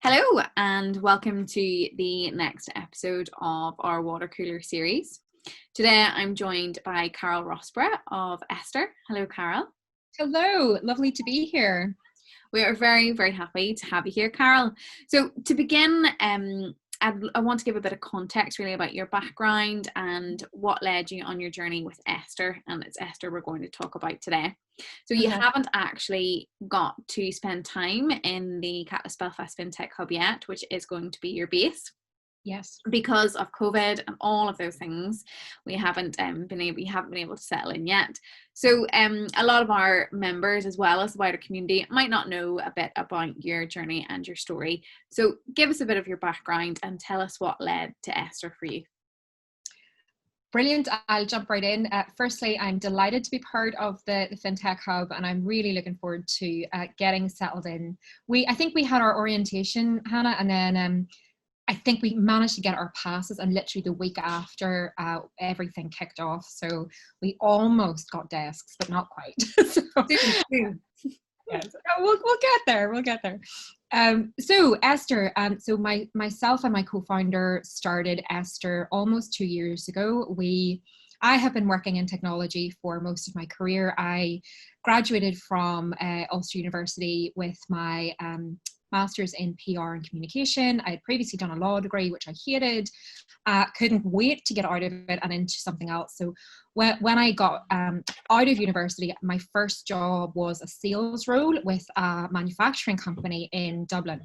Hello and welcome to the next episode of our Watercooler series. Today I'm joined by Carol Rossborough of Esther. Hello, Carol. Hello, lovely to be here. We are very, very happy to have you here, Carol. So to begin, I want to give a bit of context really about your background and what led you on your journey with Esther, and it's Esther we're going to talk about today. So you haven't actually got to spend time in the Catalyst Belfast FinTech Hub yet, which is going to be your base. Yes. Because of COVID and all of those things, we haven't been able to settle in yet. So a lot of our members, as well as the wider community, might not know a bit about your journey and your story. So give us a bit of your background and tell us what led to Esther for you. Brilliant. I'll jump right in. Firstly, I'm delighted to be part of the FinTech Hub, and I'm really looking forward to getting settled in. I think we had our orientation, Hannah, and then I think we managed to get our passes, and literally the week after everything kicked off. So we almost got desks, but not quite. Yes. We'll get there. We'll get there. So Esther, so myself and my co-founder started Esther almost 2 years ago. I have been working in technology for most of my career. I graduated from Ulster University with my master's in PR and communication. I had previously done a law degree, which I hated. Couldn't wait to get out of it and into something else. So when I got out of university, my first job was a sales role with a manufacturing company in Dublin.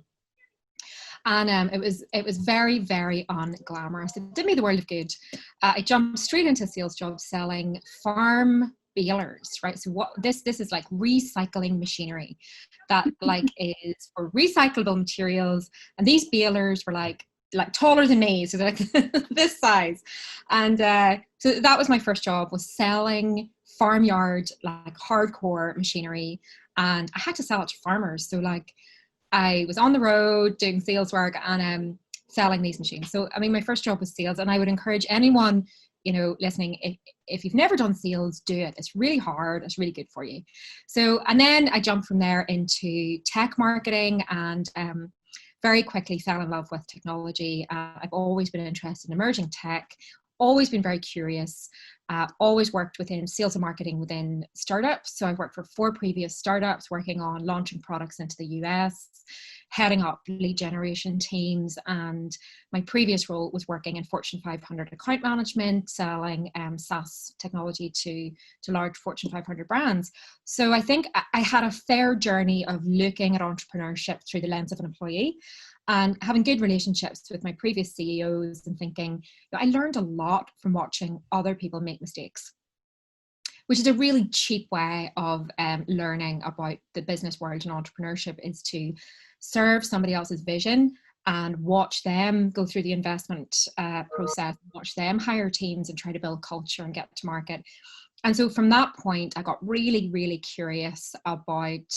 And it was very, very unglamorous. It did me the world of good. I jumped straight into a sales job selling farm balers, right? So this is like recycling machinery that like is for recyclable materials, and these balers were like taller than me, so they're like this size. And so that was my first job, was selling farmyard, like hardcore machinery, and I had to sell it to farmers. So like I was on the road doing sales work and selling these machines. So I mean, my first job was sales, and I would encourage anyone, listening, if you've never done sales, do it. It's really hard. It's really good for you. So, and then I jumped from there into tech marketing, and very quickly fell in love with technology. I've always been interested in emerging tech, always been very curious, always worked within sales and marketing within startups. So I've worked for 4 previous startups, working on launching products into the US, heading up lead generation teams, and my previous role was working in Fortune 500 account management, selling SaaS technology to large Fortune 500 brands. So I think I had a fair journey of looking at entrepreneurship through the lens of an employee and having good relationships with my previous CEOs, and thinking, I learned a lot from watching other people make mistakes, which is a really cheap way of learning about the business world and entrepreneurship, is to serve somebody else's vision and watch them go through the investment process, watch them hire teams and try to build culture and get to market. And so from that point, I got really, really curious about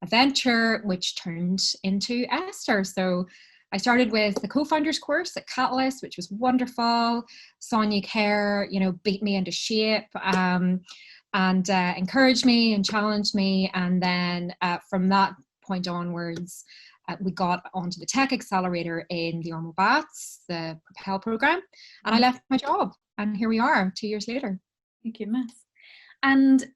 a venture which turned into Esther. So I started with the co-founders course at Catalyst, which was wonderful. Sonia Kerr, beat me into shape and encouraged me and challenged me. And then from that point onwards, we got onto the tech accelerator in the Ormo Bats, the Propel program, and I left my job. And here we are 2 years later. Thank you, Miss. And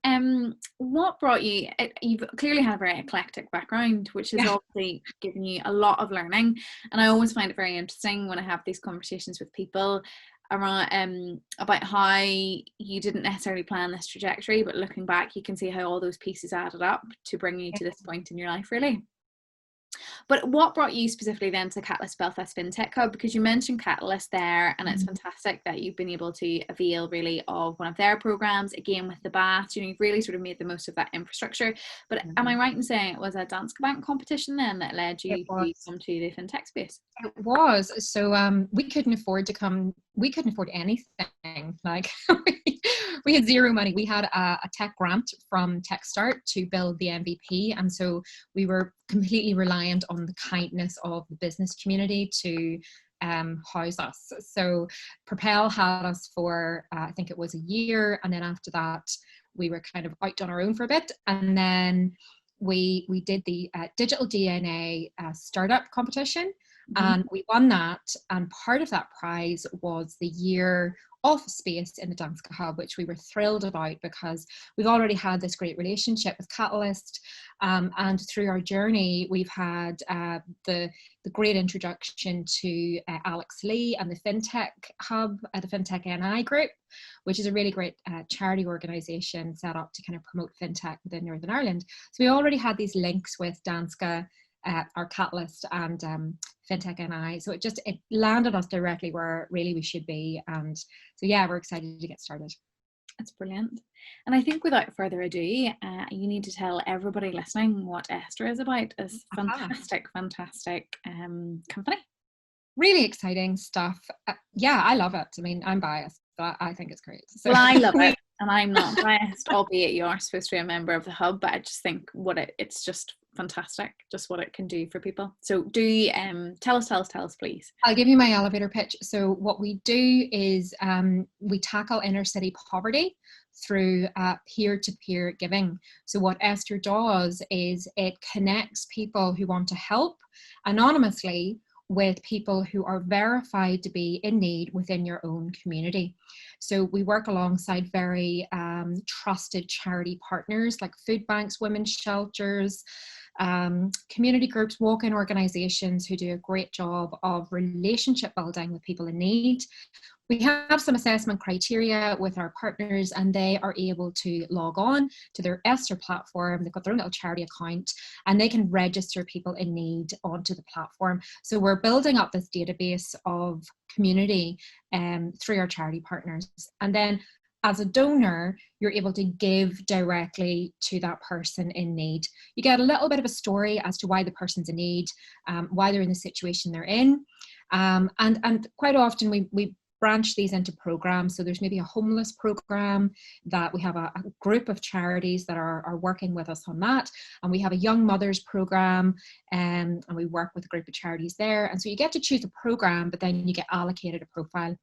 what brought you? You've clearly had a very eclectic background, which has obviously given you a lot of learning. And I always find it very interesting when I have these conversations with people around about how you didn't necessarily plan this trajectory, but looking back, you can see how all those pieces added up to bring you to this point in your life, really. But what brought you specifically then to Catalyst Belfast FinTech Hub? Because you mentioned Catalyst there, and it's fantastic that you've been able to avail really of one of their programs, again with the BAT. You've really sort of made the most of that infrastructure. But am I right in saying it was a Danske Bank competition then that led you to come to the FinTech space? It was. So we couldn't afford anything. Like we had zero money. We had a tech grant from TechStart to build the MVP. And so we were completely reliant on the kindness of the business community to house us. So Propel had us for, I think it was a year. And then after that, we were kind of out on our own for a bit. And then we did the Digital DNA startup competition, Mm-hmm. and we won that. And part of that prize was the year of space in the Danske Hub, which we were thrilled about because we've already had this great relationship with Catalyst, and through our journey we've had the great introduction to Alex Lee and the FinTech Hub, the FinTech NI Group, which is a really great charity organisation set up to kind of promote FinTech within Northern Ireland. So we already had these links with Danske, our Catalyst, and FinTech NI. So it landed us directly where really we should be. And so yeah, we're excited to get started. That's brilliant. And I think without further ado, you need to tell everybody listening what Esther is about. It's fantastic company. Really exciting stuff. Yeah, I love it. I mean, I'm biased, but I think it's great. So. Well, I love it, and I'm not biased, albeit you are supposed to be a member of the hub, but I just think it's just fantastic, just what it can do for people. So do tell us, please. I'll give you my elevator pitch. So what we do is we tackle inner city poverty through peer-to-peer giving. So what Esther does is it connects people who want to help anonymously with people who are verified to be in need within your own community. So we work alongside very trusted charity partners like food banks, women's shelters, community groups, walk-in organisations who do a great job of relationship building with people in need. We have some assessment criteria with our partners, and they are able to log on to their Esther platform. They've got their own little charity account, and they can register people in need onto the platform. So we're building up this database of community through our charity partners. And then as a donor, you're able to give directly to that person in need. You get a little bit of a story as to why the person's in need, why they're in the situation they're in. And quite often we branch these into programs. So there's maybe a homeless program that we have a group of charities that are working with us on that. And we have a young mothers program, and we work with a group of charities there. And so you get to choose a program, but then you get allocated a profile.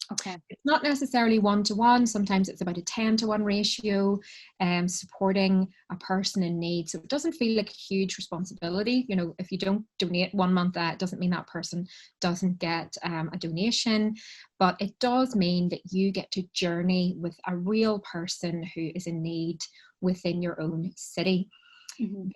Okay. It's not necessarily 1-to-1. Sometimes it's about a 10-to-1 ratio, supporting a person in need. So it doesn't feel like a huge responsibility. You know, if you don't donate 1 month, that doesn't mean that person doesn't get a donation, but it does mean that you get to journey with a real person who is in need within your own city. Mm-hmm.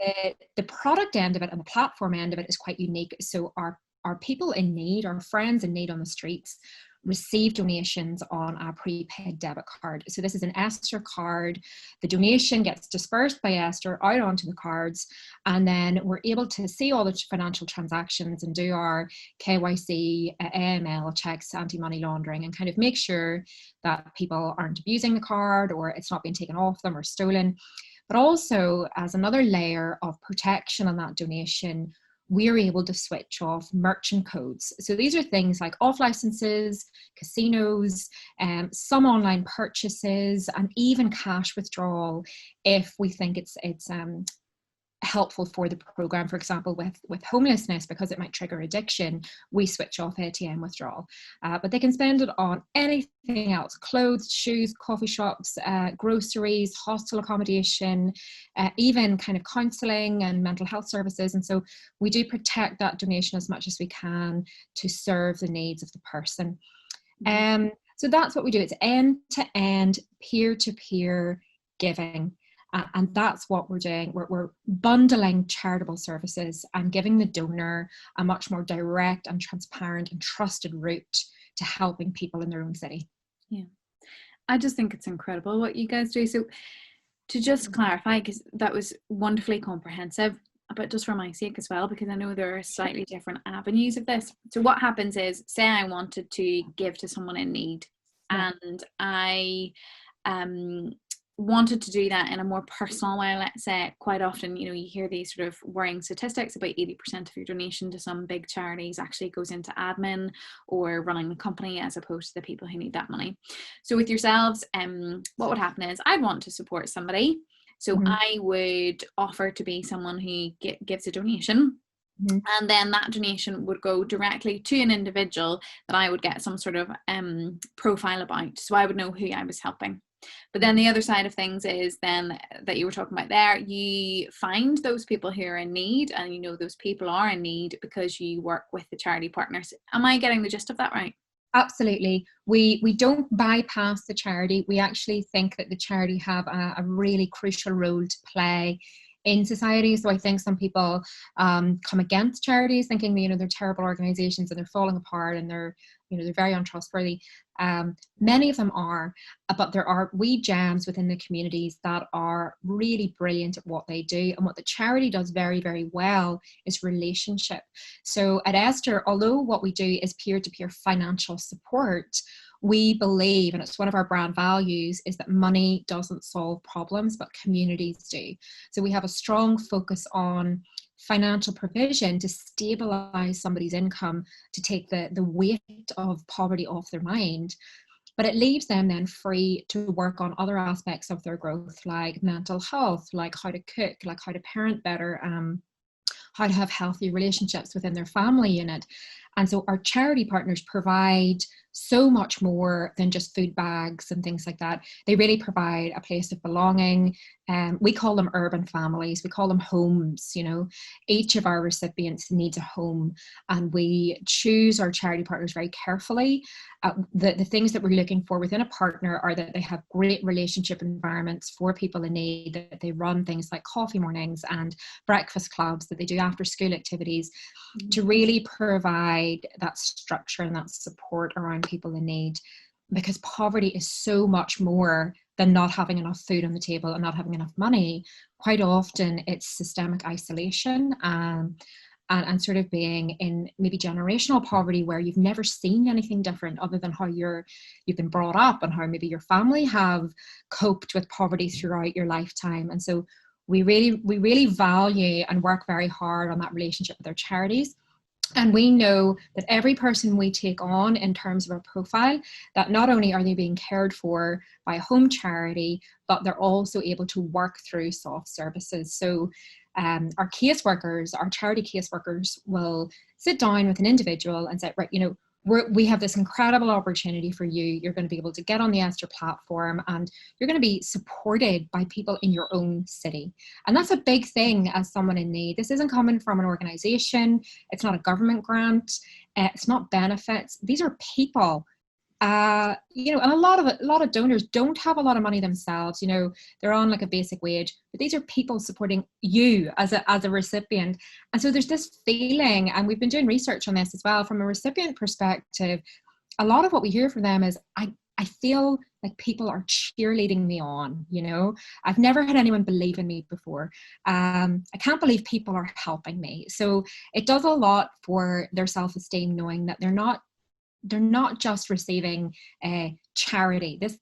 The product end of it and the platform end of it is quite unique. So our people in need, our friends in need on the streets, receive donations on a prepaid debit card. So this is an Esther card. The donation gets dispersed by Esther out onto the cards, and then we're able to see all the financial transactions and do our KYC, AML checks, anti-money laundering, and kind of make sure that people aren't abusing the card or it's not being taken off them or stolen. But also, as another layer of protection on that donation, we're able to switch off merchant codes. So these are things like off licenses, casinos, some online purchases, and even cash withdrawal if we think it's helpful for the program. For example, with homelessness, because it might trigger addiction, we switch off ATM withdrawal. But they can spend it on anything else: clothes, shoes, coffee shops, groceries, hostel accommodation, even kind of counselling and mental health services. And so we do protect that donation as much as we can to serve the needs of the person. So that's what we do. It's end-to-end, peer-to-peer giving. And that's what we're doing. We're bundling charitable services and giving the donor a much more direct and transparent and trusted route to helping people in their own city. Yeah, I just think it's incredible what you guys do. So to just clarify, because that was wonderfully comprehensive, but just for my sake as well, because I know there are slightly different avenues of this. So what happens is, say I wanted to give to someone in need, and I wanted to do that in a more personal way. Let's say, quite often, you know, you hear these sort of worrying statistics about 80% of your donation to some big charities actually goes into admin or running the company, as opposed to the people who need that money. So with yourselves, what would happen is I'd want to support somebody. So I would offer to be someone who gives a donation. And then that donation would go directly to an individual that I would get some sort of profile about. So I would know who I was helping. But then the other side of things is then that you were talking about there, you find those people who are in need, and you know those people are in need because you work with the charity partners. Am I getting the gist of that right? Absolutely. We don't bypass the charity. We actually think that the charity have a really crucial role to play in society. So I think some people come against charities thinking, you know, they're terrible organizations and they're falling apart and they're, you know, they're very untrustworthy. Many of them are, but there are wee gems within the communities that are really brilliant at what they do. And what the charity does very, very well is relationship. So at Esther, although what we do is peer-to-peer financial support, we believe, and it's one of our brand values, is that money doesn't solve problems, but communities do. So we have a strong focus on financial provision to stabilize somebody's income, to take the weight of poverty off their mind. But it leaves them then free to work on other aspects of their growth, like mental health, like how to cook, like how to parent better, how to have healthy relationships within their family unit. And so our charity partners provide so much more than just food bags and things like that. They really provide a place of belonging. We call them urban families. We call them homes. You know, each of our recipients needs a home, and we choose our charity partners very carefully. The things that we're looking for within a partner are that they have great relationship environments for people in need, that they run things like coffee mornings and breakfast clubs, that they do after school activities, to really provide that structure and that support around people in need, because poverty is so much more than not having enough food on the table and not having enough money. Quite often it's systemic isolation, and sort of being in maybe generational poverty where you've never seen anything different other than how you've been brought up and how maybe your family have coped with poverty throughout your lifetime. And so we really value and work very hard on that relationship with our charities. And we know that every person we take on in terms of our profile, that not only are they being cared for by a home charity, but they're also able to work through soft services. So our caseworkers, our charity caseworkers, will sit down with an individual and say, right, you know, we have this incredible opportunity for you. You're going to be able to get on the Esther platform and you're going to be supported by people in your own city. And that's a big thing as someone in need. This isn't coming from an organization. It's not a government grant. It's not benefits. These are people. You know, and a lot of donors don't have a lot of money themselves. You know, they're on like a basic wage, but these are people supporting you as a recipient. And so there's this feeling, and we've been doing research on this as well, from a recipient perspective. A lot of what we hear from them is, I feel like people are cheerleading me on. You know, I've never had anyone believe in me before. I can't believe people are helping me. So it does a lot for their self-esteem, knowing that they're not just receiving a charity. This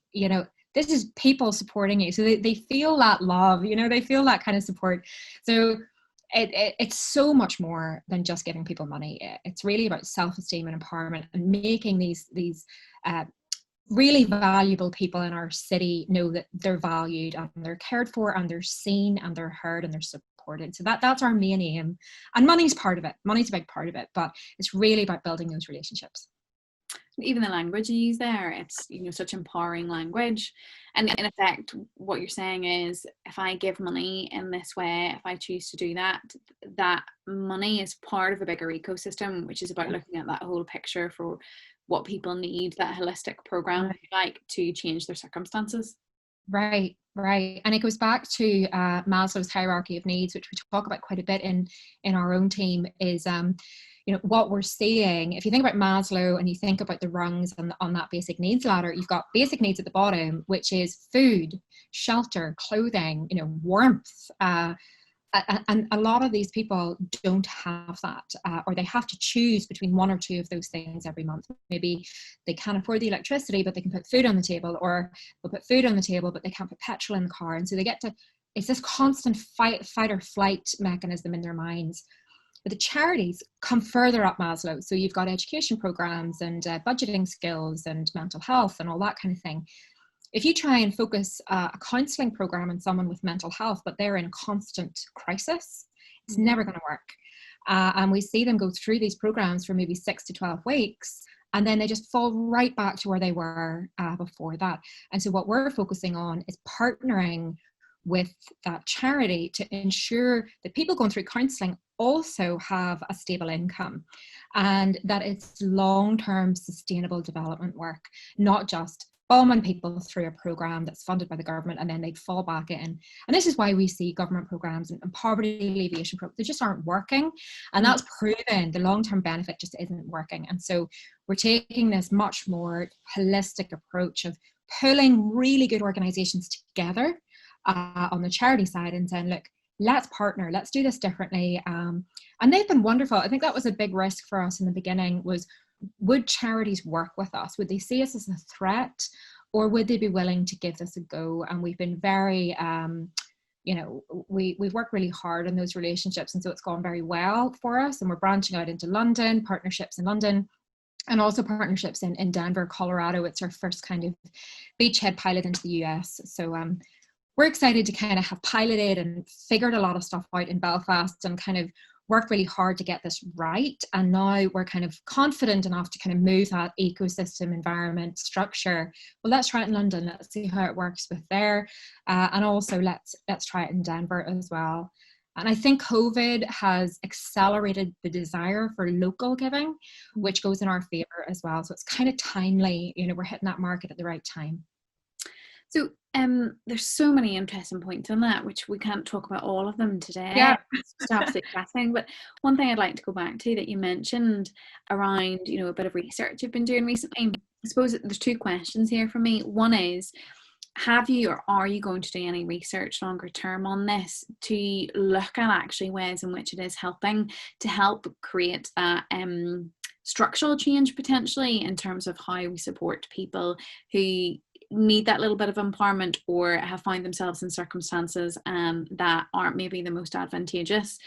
is people supporting you. So they feel that love, you know, they feel that kind of support. So it's so much more than just giving people money. It's really about self-esteem and empowerment, and making these really valuable people in our city know that they're valued and they're cared for and they're seen and they're heard and they're supported. So that's our main aim. And money's part of it. Money's a big part of it, but it's really about building those relationships. Even the language you use there, it's, you know, such empowering language. And in effect, what you're saying is, if I give money in this way, if I choose to do that, that money is part of a bigger ecosystem, which is about looking at that whole picture for what people need, that holistic program, like, to change their circumstances. Right. And it goes back to Maslow's hierarchy of needs, which we talk about quite a bit in our own team, is you know, what we're seeing. If you think about Maslow and you think about the rungs on that basic needs ladder, you've got basic needs at the bottom, which is food, shelter, clothing, you know, warmth. And a lot of these people don't have that, or they have to choose between one or two of those things every month. Maybe they can't afford the electricity, but they can put food on the table, or they'll put food on the table, but they can't put petrol in the car. And so it's this constant fight or flight mechanism in their minds. But the charities come further up Maslow. So you've got education programs and budgeting skills and mental health and all that kind of thing. If you try and focus a counselling program on someone with mental health, but they're in constant crisis, it's never going to work. And we see them go through these programs for maybe 6 to 12 weeks, and then they just fall right back to where they were before that. And so what we're focusing on is partnering with that charity to ensure that people going through counselling also have a stable income, and that it's long-term sustainable development work, not just bombing people through a program that's funded by the government and then they fall back in. And this is why we see government programs and poverty alleviation programs, they just aren't working. And that's proven the long-term benefit just isn't working. And so we're taking this much more holistic approach of pulling really good organizations together on the charity side and saying, look, let's partner, let's do this differently. And they've been wonderful. I think that was a big risk for us in the beginning, was would charities work with us? Would they see us as a threat, or would they be willing to give this a go? And we've been very, we've worked really hard on those relationships. And so it's gone very well for us. And we're branching out into London, partnerships in London, and also partnerships in Denver, Colorado. It's our first kind of beachhead pilot into the US. So we're excited to kind of have piloted and figured a lot of stuff out in Belfast and kind of worked really hard to get this right. And now we're kind of confident enough to kind of move that ecosystem environment structure. Well, let's try it in London. Let's see how it works with there. And also let's try it in Denver as well. And I think COVID has accelerated the desire for local giving, which goes in our favor as well. So it's kind of timely, we're hitting that market at the right time. So there's so many interesting points on that, which we can't talk about all of them today. Yeah. It's just absolutely fascinating. But one thing I'd like to go back to that you mentioned around, a bit of research you've been doing recently. I suppose there's two questions here for me. One is, have you or are you going to do any research longer term on this to look at actually ways in which it is helping to help create that structural change potentially in terms of how we support people who need that little bit of empowerment or have found themselves in circumstances that aren't maybe the most advantageous?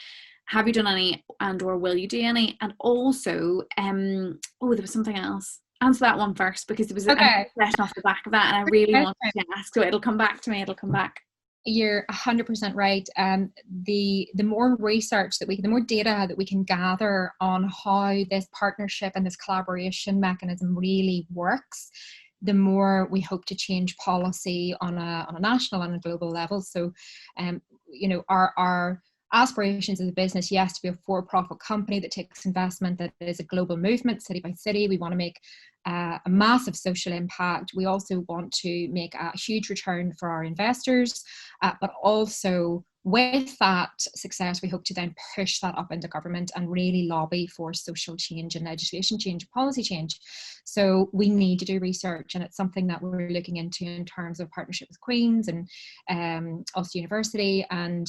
Have you done any, and or will you do any? And also, there was something else. Answer that one first, because there was a question off the back of that and I really wanted to ask, so it'll come back to me, it'll come back. You're 100% right. The more research the more data that we can gather on how this partnership and this collaboration mechanism really works, the more we hope to change policy on a national and a global level. So, our aspirations as a business, yes, to be a for-profit company that takes investment, that is a global movement, city by city. We want to make a massive social impact. We also want to make a huge return for our investors, but also with that success, we hope to then push that up into government and really lobby for social change and legislation change, policy change. So we need to do research, and it's something that we're looking into in terms of partnership with Queen's and Ulster University, and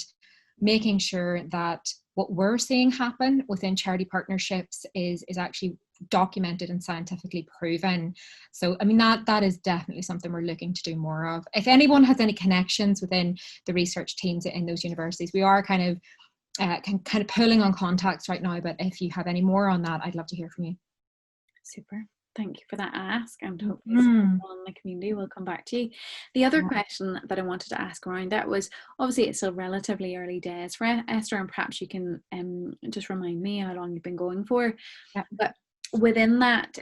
making sure that what we're seeing happen within charity partnerships is actually documented and scientifically proven. So, I mean, that is definitely something we're looking to do more of. If anyone has any connections within the research teams in those universities, we are kind of pulling on contacts right now, but if you have any more on that, I'd love to hear from you. Super. Thank you for that ask, and hopefully someone in the community will come back to you. The other question that I wanted to ask around that was, obviously it's still relatively early days for Esther, and perhaps you can just remind me how long you've been going for. Yeah. But within that,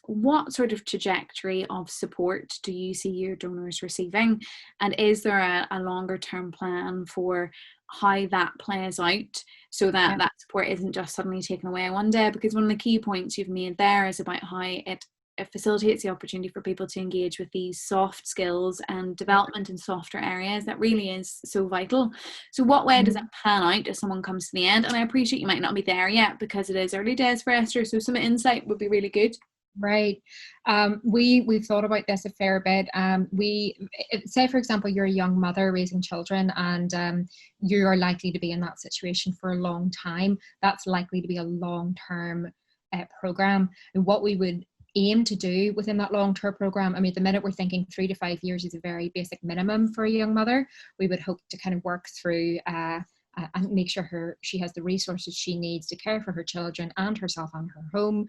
what sort of trajectory of support do you see your donors receiving? And is there a longer term plan for how that plays out, so that that support isn't just suddenly taken away one day? Because one of the key points you've made there is about how it facilitates the opportunity for people to engage with these soft skills and development in softer areas that really is so vital. So what way does that pan out as someone comes to the end? And I appreciate you might not be there yet because it is early days for Esther, so some insight would be really good. Right. We've thought about this a fair bit. Say, for example, you're a young mother raising children, and you are likely to be in that situation for a long time. That's likely to be a long-term program. And what we would aim to do within that long-term program, I mean, at the minute we're thinking 3 to 5 years is a very basic minimum for a young mother. We would hope to kind of work through and make sure she has the resources she needs to care for her children and herself and her home.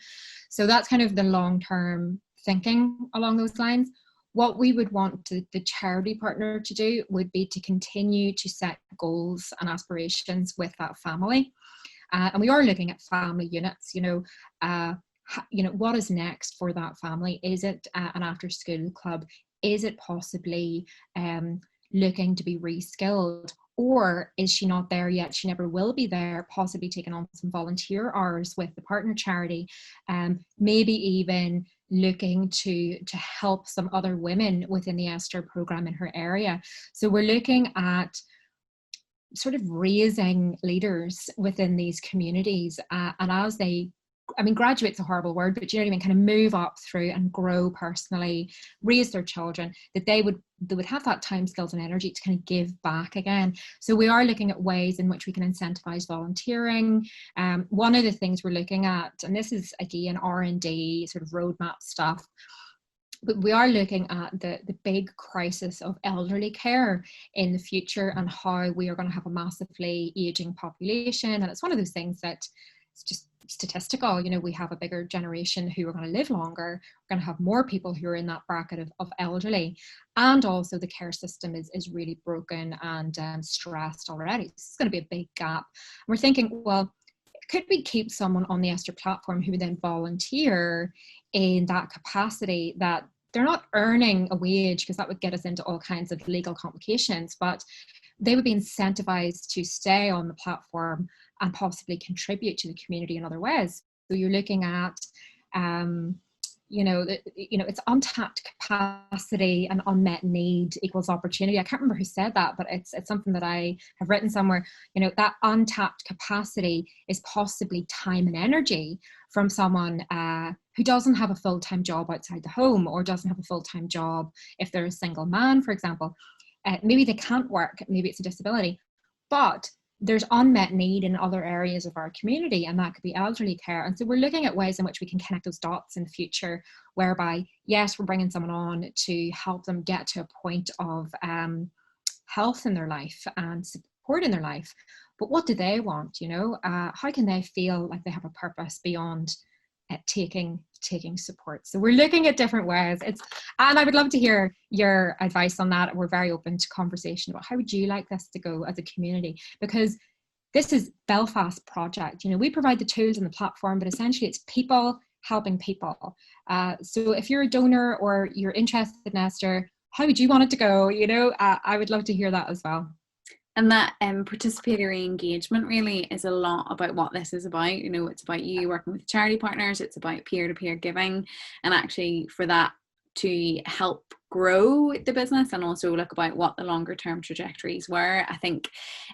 So that's kind of the long-term thinking along those lines. What we would want the charity partner to do would be to continue to set goals and aspirations with that family. And we are looking at family units, what is next for that family? Is it an after school club? Is it possibly looking to be reskilled? Or is she not there yet? She never will be there, possibly taking on some volunteer hours with the partner charity, maybe even looking to help some other women within the Esther program in her area. So we're looking at sort of raising leaders within these communities, and as they, I mean, graduate's a horrible word, but you know what I mean, kind of move up through and grow personally, raise their children, that they would have that time, skills and energy to kind of give back again. So we are looking at ways in which we can incentivize volunteering. One of the things we're looking at, and this is again R&D sort of roadmap stuff, but we are looking at the big crisis of elderly care in the future and how we are going to have a massively aging population. And it's one of those things that it's just statistical. You know, we have a bigger generation who are going to live longer. We're going to have more people who are in that bracket of elderly. And also the care system is really broken and stressed already. So it's going to be a big gap. And we're thinking, well, could we keep someone on the Esther platform who would then volunteer in that capacity, that they're not earning a wage, because that would get us into all kinds of legal complications, but they would be incentivized to stay on the platform and possibly contribute to the community in other ways. So you're looking at, it's untapped capacity and unmet need equals opportunity. I can't remember who said that, but it's something that I have written somewhere. You know, that untapped capacity is possibly time and energy from someone who doesn't have a full-time job outside the home, or doesn't have a full-time job if they're a single man, for example. Maybe they can't work, maybe it's a disability, but there's unmet need in other areas of our community, and that could be elderly care. And so we're looking at ways in which we can connect those dots in the future, whereby, yes, we're bringing someone on to help them get to a point of health in their life and support in their life. But what do they want? You know, how can they feel like they have a purpose beyond taking support? So we're looking at different ways. And I would love to hear your advice on that. We're very open to conversation about how would you like this to go as a community, because this is Belfast project. You know, we provide the tools and the platform, but essentially it's people helping people. So if you're a donor or you're interested in Esther, how would you want it to go? You know, I would love to hear that as well. And that participatory engagement really is a lot about what this is about. You know, it's about you working with charity partners, it's about peer-to-peer giving, and actually for that to help grow the business, and also look about what the longer term trajectories were, I think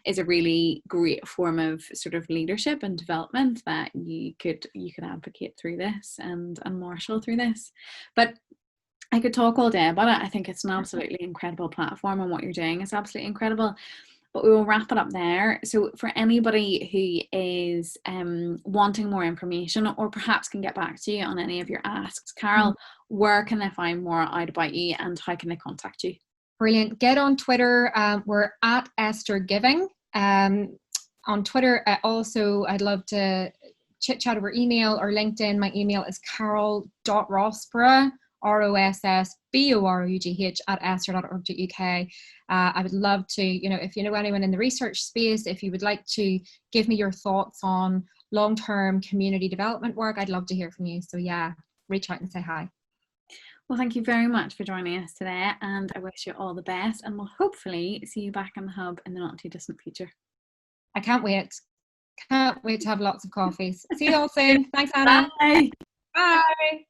is a really great form of sort of leadership and development that you could advocate through this and marshal through this. But I could talk all day about it. I think it's an absolutely incredible platform, and what you're doing is absolutely incredible. But we will wrap it up there. So for anybody who is wanting more information, or perhaps can get back to you on any of your asks, Carol, where can they find more out about you, and how can they contact you? Brilliant. Get on Twitter. We're at Esther Giving. On Twitter, also, I'd love to chit chat over email or LinkedIn. My email is carol.rossborough, ROSSBOROUGH @esther.org.uk. I would love to, you know, if you know anyone in the research space, if you would like to give me your thoughts on long-term community development work, I'd love to hear from you. So yeah, reach out and say hi. Well, thank you very much for joining us today, and I wish you all the best, and we'll hopefully see you back in the hub in the not too distant future. I can't wait. Can't wait to have lots of coffees. See you all soon. Thanks, Anna. Bye. Bye.